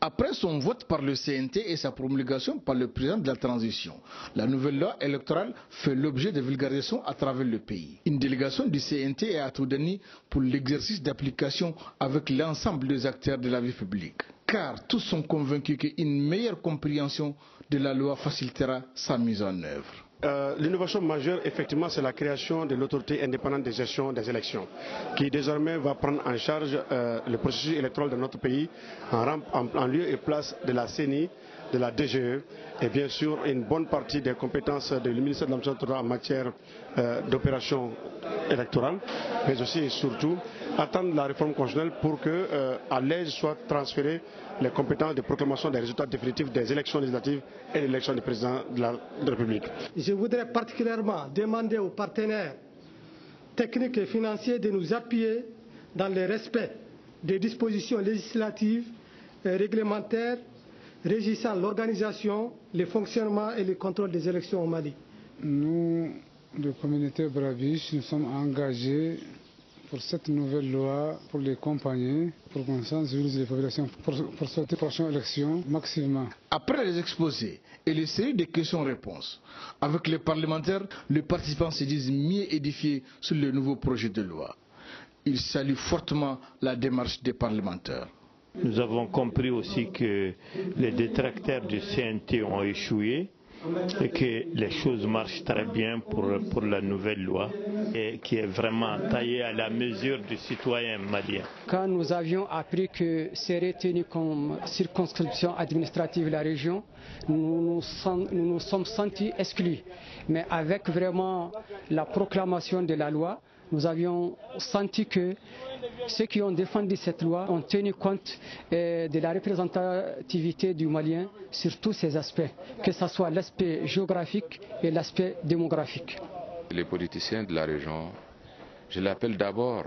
Après son vote par le CNT et sa promulgation par le président de la transition, la nouvelle loi électorale fait l'objet de vulgarisation à travers le pays. Une délégation du CNT est à Toudani pour l'exercice d'application avec l'ensemble des acteurs de la vie publique. Car tous sont convaincus qu'une meilleure compréhension de la loi facilitera sa mise en œuvre. L'innovation majeure, effectivement, c'est la création de l'autorité indépendante de gestion des élections, qui désormais va prendre en charge le processus électoral de notre pays en lieu et place de la CENI, de la DGE et bien sûr une bonne partie des compétences du ministère de l'Administration en matière d'opération électorale, mais aussi et surtout attendre la réforme constitutionnelle pour que à l'aise soient transférées les compétences de proclamation des résultats définitifs des élections législatives et de l'élection du président de la République. Je voudrais particulièrement demander aux partenaires techniques et financiers de nous appuyer dans le respect des dispositions législatives et réglementaires régissant l'organisation, le fonctionnement et le contrôle des élections au Mali. Nous, de communauté Brabiche, nous sommes engagés pour cette nouvelle loi, pour les compagnies, pour qu'on sensibilise les populations pour cette prochaine élection maximum. Après les exposés et les séries de questions-réponses, avec les parlementaires, les participants se disent mieux édifiés sur le nouveau projet de loi. Ils saluent fortement la démarche des parlementaires. Nous avons compris aussi que les détracteurs du CNT ont échoué et que les choses marchent très bien pour la nouvelle loi et qui est vraiment taillée à la mesure du citoyen malien. Quand nous avions appris que serait tenue comme circonscription administrative la région, nous nous sommes sentis exclus. Mais avec vraiment la proclamation de la loi, nous avions senti que ceux qui ont défendu cette loi ont tenu compte de la représentativité du Malien sur tous ces aspects, que ce soit l'aspect géographique et l'aspect démographique. Les politiciens de la région, je l'appelle d'abord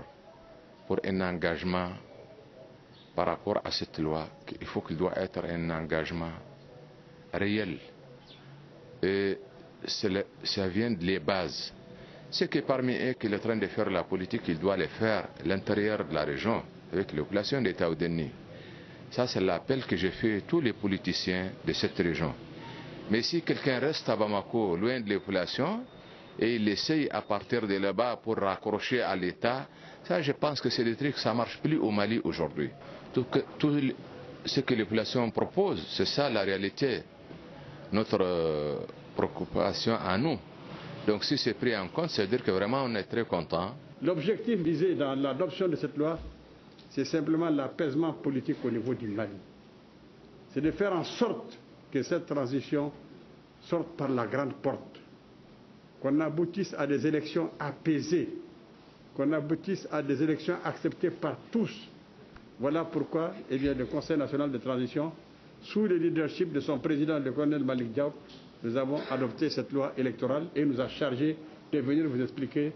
pour un engagement par rapport à cette loi, qu'il faut qu'il doit être un engagement réel. Et ça vient des bases. C'est que parmi eux qui est en train de faire la politique, il doit le faire à l'intérieur de la région, avec la population de Taoudeni. Ça, c'est l'appel que j'ai fait à tous les politiciens de cette région. Mais si quelqu'un reste à Bamako, loin de la population, et il essaye à partir de là-bas pour raccrocher à l'État, ça, je pense que c'est des trucs, ça ne marche plus au Mali aujourd'hui. Tout ce que les populations proposent, c'est ça la réalité, notre préoccupation à nous. Donc si c'est pris en compte, c'est-à-dire que vraiment on est très content. L'objectif visé dans l'adoption de cette loi, c'est simplement l'apaisement politique au niveau du Mali. C'est de faire en sorte que cette transition sorte par la grande porte, qu'on aboutisse à des élections apaisées, qu'on aboutisse à des élections acceptées par tous. Voilà pourquoi le Conseil national de transition, sous le leadership de son président, le colonel Malik Diop, nous avons adopté cette loi électorale et nous a chargé de venir vous expliquer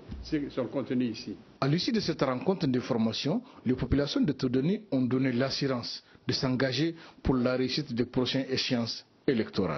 son contenu ici. À l'issue de cette rencontre d'information, les populations de Toudani ont donné l'assurance de s'engager pour la réussite des prochaines échéances électorales.